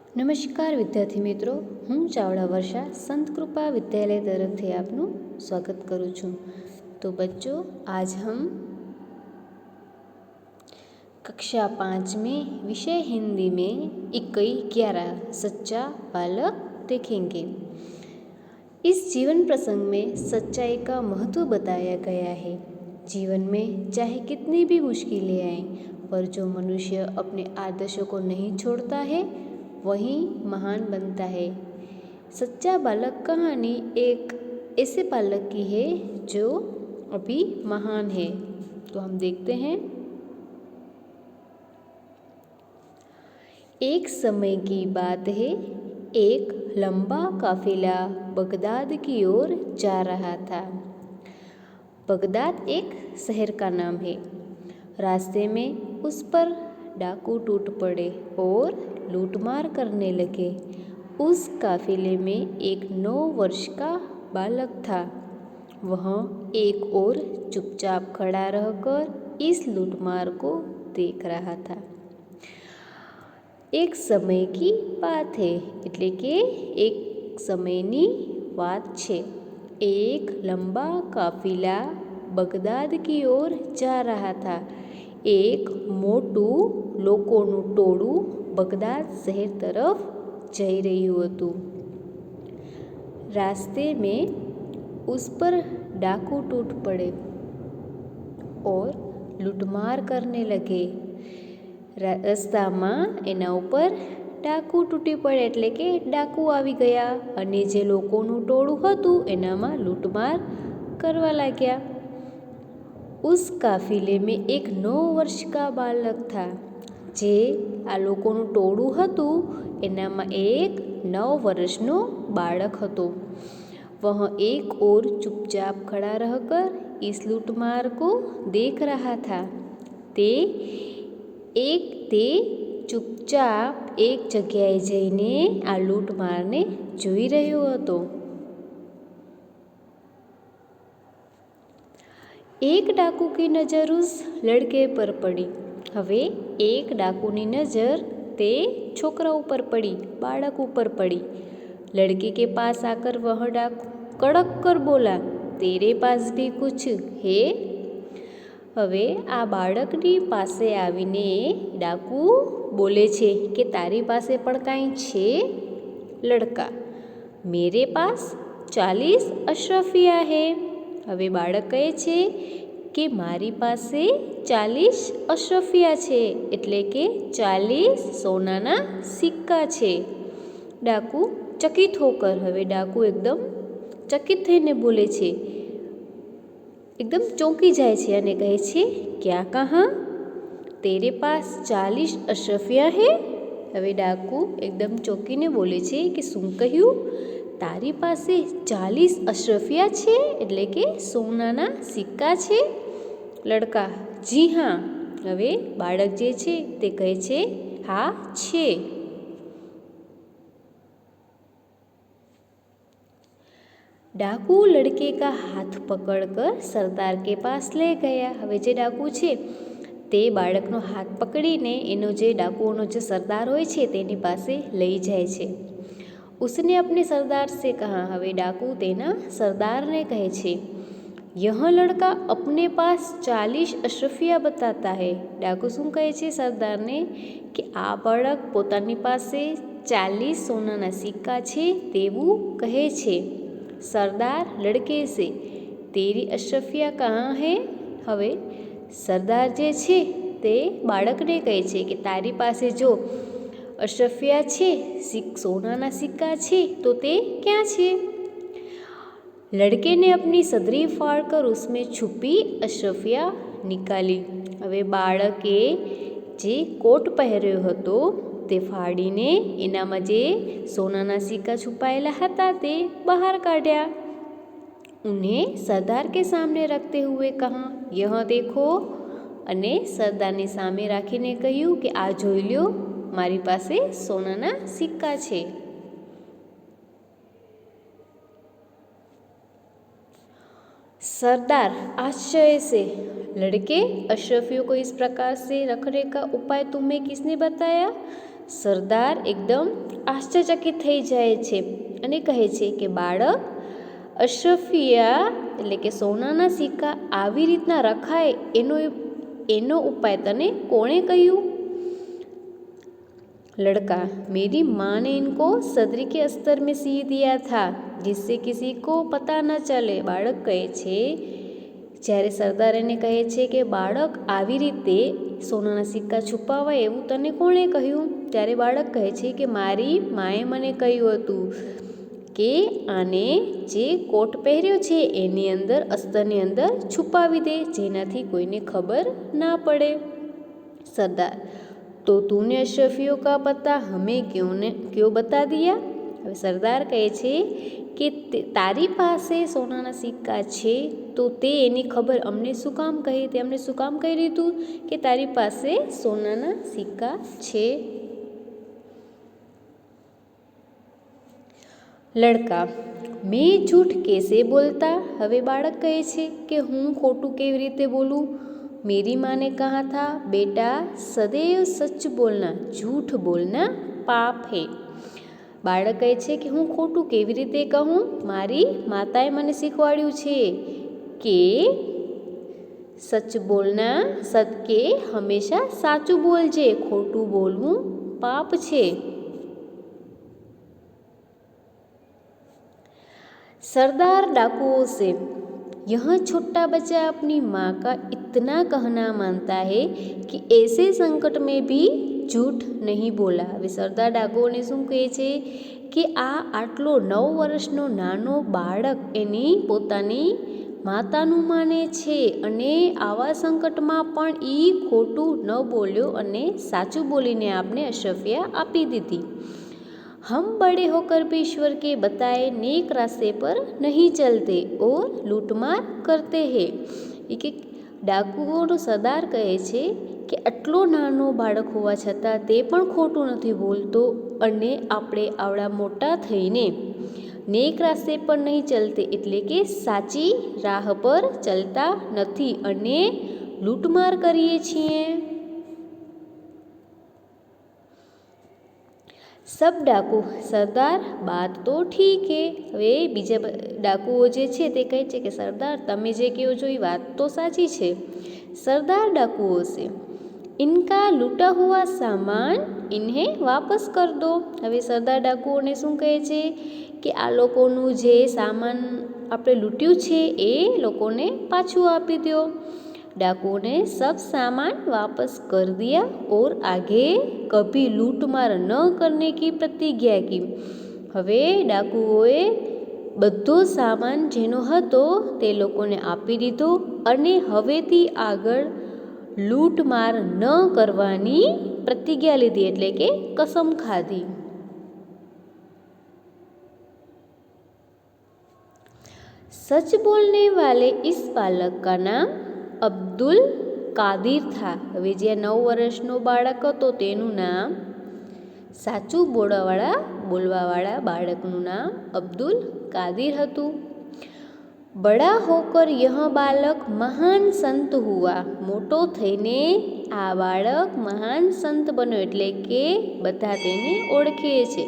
नमस्कार विद्यार्थी मित्रों, हूँ चावड़ा वर्षा संत कृपा विद्यालय तरफથી आपનું સ્વાગત કરું છું। तो बच्चों, आज हम कक्षा 5 में विषय हिंदी में इकाई 11 सच्चा बालक देखेंगे। इस जीवन प्रसंग में सच्चाई का महत्व बताया गया है। जीवन में चाहे कितनी भी मुश्किलें आएं, पर जो मनुष्य अपने आदर्शों को नहीं छोड़ता है वही महान बनता है। सच्चा बालक कहानी एक ऐसे बालक की है जो अभी महान है। तो हम देखते हैं। एक समय की बात है, एक लंबा काफिला बगदाद की ओर जा रहा था। बगदाद एक शहर का नाम है। रास्ते में उस पर डाकू टूट पड़े और लूटमार करने लगे। उस काफिले में एक 9 वर्ष का बालक था। वह एक ओर चुपचाप खड़ा रहकर इस लूटमार को देख रहा था। एक समय की बात है, એટલે કે એક સમયની વાત છે। एक लंबा काफिला बगदाद की ओर जा रहा था। एक મોટું લોકોનું ટોળું બગદાદ શહેર તરફ જઈ રહ્યું હતું। रास्ते में उस पर डाकू टूट पड़े और लूटमार करने लगे। रस्ताમાં એના ઉપર ડાકુ તૂટી પડે એટલે કે ડાકુ આવી ગયા અને જે લોકોનું ટોળું હતું એનામાં લૂંટમાર કરવા लाग्या। उस काफिले में एक 9 वर्ष का बालक था। જે આ લોકોનું ટોળું હતું એનામાં એક 9 વર્ષનો બાળક હતો। वह एक और चुपचाप खड़ा रहकर इस लूटमार को देख रहा था। તે चुपचाप एक जग्याए जईने आ लूटमारने જોઈ રહ્યો હતો। एक डाकू की नज़र उस लड़के पर पड़ी। हवे एक डाकूनी नज़र ते छोकरा ऊपर पड़ी, बालक ऊपर पड़ी। लड़के के पास आकर वह डाकू कड़क कर बोला, तेरे पास भी कुछ है? हवे आ बाळकनी पासे आवीने डाकू बोले छे कि तारी पासे पण काई छे? लड़का, मेरे पास 40 अशरफिया है। हवे बाळक कहे छे कि मारी पासे 40 अशरफिया छे, એટલે કે 40 સોનાના સિક્કા છે। डाकू चकित होकर, हवे डाकू एकदम चकित थईने बोले छे, एकदम चौंकी जाए छे अने कहे छे, क्या कहा? तेरे पास 40 अशरफिया है? हवे डाकू एकदम चौंकीने बोले छे कि शुं कह्युं? तारी पासे 40 अशरफिया छे, એટલે કે સોનાના સિક્કા છે? लड़का, जी हाँ। हवे बाळक जे छे ते कहे छे, हाँ छे। डाकू लड़के का हाथ पकड़कर सरदार के पास ले गया। हवे जे डाकू छे ते बाळकनो हाथ पकड़ीने एनो जे डाकुओनो जे सरदार होय छे तेनी पासे लई जाय छे। उसने अपने सरदार से कहा। हवे डाकू तेना सरदार ने कहे छे, यह लड़का अपने पास 40 अशरफिया बताता है। डाकू शुं कहे छे सरदार ने कि आ बाळक पोतानी पासे 40 सोनाना सिक्का छे तेवुं कहे छे। सरदार लड़के से, तेरी अशरफिया कहाँ है? हवे सरदार जे छे ते बाळकने कहे छे कि तारी पासे जो अशरफिया छे, सोनाना सिक्का छे, तो ते क्या छे? लड़के ने अपनी सदरी फाड़कर उसमें छुपी अशरफिया निकाली। हवे बाळके जे कोट પહેર્યો હતો તે ફાડીને એનામાં જે સોનાના સિક્કા છુપાયેલા હતા તે બહાર કાઢ્યા। उन्हें सरदार के सामने रखते हुए कहा, यह देखो। અને સરદારની સામે રાખીને કહ્યું કે આ જોઈ લ્યો, મારી પાસે સોનાના સિક્કા છે। सरदार आश्चर्य से, लड़के, अशरफियों को इस प्रकार से रखने का उपाय तुम्हें किसने बताया? सरदार एकदम આશ્ચર્યચકિત થઈ જાય છે અને કહે છે કે બાળક, અશરફિયા એટલે કે સોનાના સિક્કા આવી રીતના રખાય એનો ઉપાય તને કોણે કહ્યું? लड़का, मेरी माँ ने इनको सदरी के अस्तर में सी दिया था जिससे किसी को पता न चले। બાળક કહે છે, જ્યારે સરદાર એને કહે છે કે બાળક આવી રીતે સોનાના સિક્કા છુપાવાય એવું તને કોણે કહ્યું? ત્યારે બાળક કહે છે કે મારી માએ મને કહ્યું હતું કે આને જે કોટ પહેર્યો છે એની અંદર અસ્તરની અંદર છુપાવી દે જેનાથી કોઈને ખબર ના પડે। સરદાર, तो तूने अशरफियों का पता हमें क्यों बता दिया? હવે સરદાર કહે છે કે તારી પાસે સોનાના સિક્કા છે તો તે એની ખબર અમને શું કામ કહી? તે અમને શું કામ કહી દીધું કે તારી પાસે સોનાના સિક્કા છે? લડકા, મેં झूठ कैसे बोलता? હવે બાળક કહે છે કે હું ખોટું કેવી રીતે બોલું? मेरी माँ ने कहा था बेटा सदैव सच बोलना झूठ बोलना पाप है। બાળક કહે છે કે હું ખોટું કેવી રીતે કહું? મારી માતાએ મને શીખવાડ્યું છે કે સચ બોલના સદકે હંમેશા સાચું બોલજે, ખોટું બોલવું પાપ છે। सरदार डाकुओं से, यह छोटा बच्चा अपनी माँ का इतना कहना मानता है कि ऐसे संकट में भी झूठ नहीं बोला। હવે સરદાર ડાકુઓને શું કહે છે કે આટલો 9 વર્ષનો નાનો બાળક એની પોતાની માતાનું માને છે અને આવા સંકટમાં પણ એ ખોટું ન બોલ્યો અને સાચું બોલીને આપને અશરફિયા આપી દીધી। हम बड़े होकर भी ईश्वर के बताए नेक रास्ते पर नहीं चलते और लूटमार करते हैं। એ કે ડાકુઓનો સરદાર કહે છે કે આટલો નાનો બાળક હોવા છતાં તે પણ ખોટું નથી બોલતો અને આપણે આવડા મોટા થઈને નેક રાસ્તે પર નહીં ચલતે એટલે કે સાચી રાહ પર ચલતા નથી અને લૂંટમાર કરીએ છીએ। सब डाकू, सरदार बात तो ठीक है। હવે બીજા ડાકુઓ જે છે તે કહે છે કે સરદાર તમે જે કહો છો એ વાત તો સાચી છે। सरदार डाकुओं से, इनका लूटा हुआ सामान इन्हें वापस कर दो। હવે સરદાર ડાકુઓને શું કહે છે કે આ લોકોનું જે સામાન આપણે લૂંટ્યું છે એ લોકોને પાછું આપી દો। डाकुओं ने सब सामान वापस कर दिया और आगे कभी लूटमार न करने की प्रतिज्ञा की। હવે ડાકુઓએ બધો સામાન જેનો હતો તે લોકોને આપી દીધો અને હવેથી આગળ લૂંટમાર ન કરવાની પ્રતિજ્ઞા લીધી એટલે કે કસમ ખાધી। सच बोलने वाले इस बालक का नाम અબ્દુલ કાદિર થા। હવે જે 9 વર્ષનો બાળક હતો તેનું નામ, સાચું બોલવાવાળા બાળકનું નામ અબ્દુલ કાદિર હતું। બડા હોકર યહ બાલક મહાન સંત હુઆ, મોટો થઈને આ બાળક મહાન સંત બન્યો એટલે કે બધા તેને ઓળખે છે।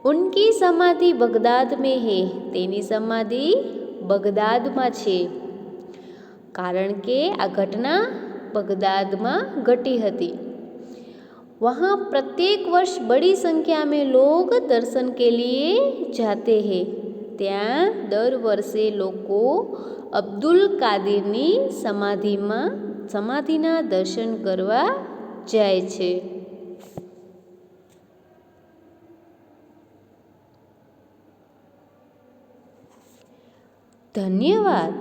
ઉનકી સમાધિ બગદાદ મેં હે, તેની સમાધિ બગદાદમાં છે કારણ કે આ ઘટના बगदादમાં घटी હતી। वहाँ प्रत्येक वर्ष बड़ी संख्या में लोग दर्शन के लिए जाते हैं। ત્યાં દર વર્ષે લોકો અબ્દુલ કાદિરની સમાધિના દર્શન કરવા જાય છે। ધન્યવાદ।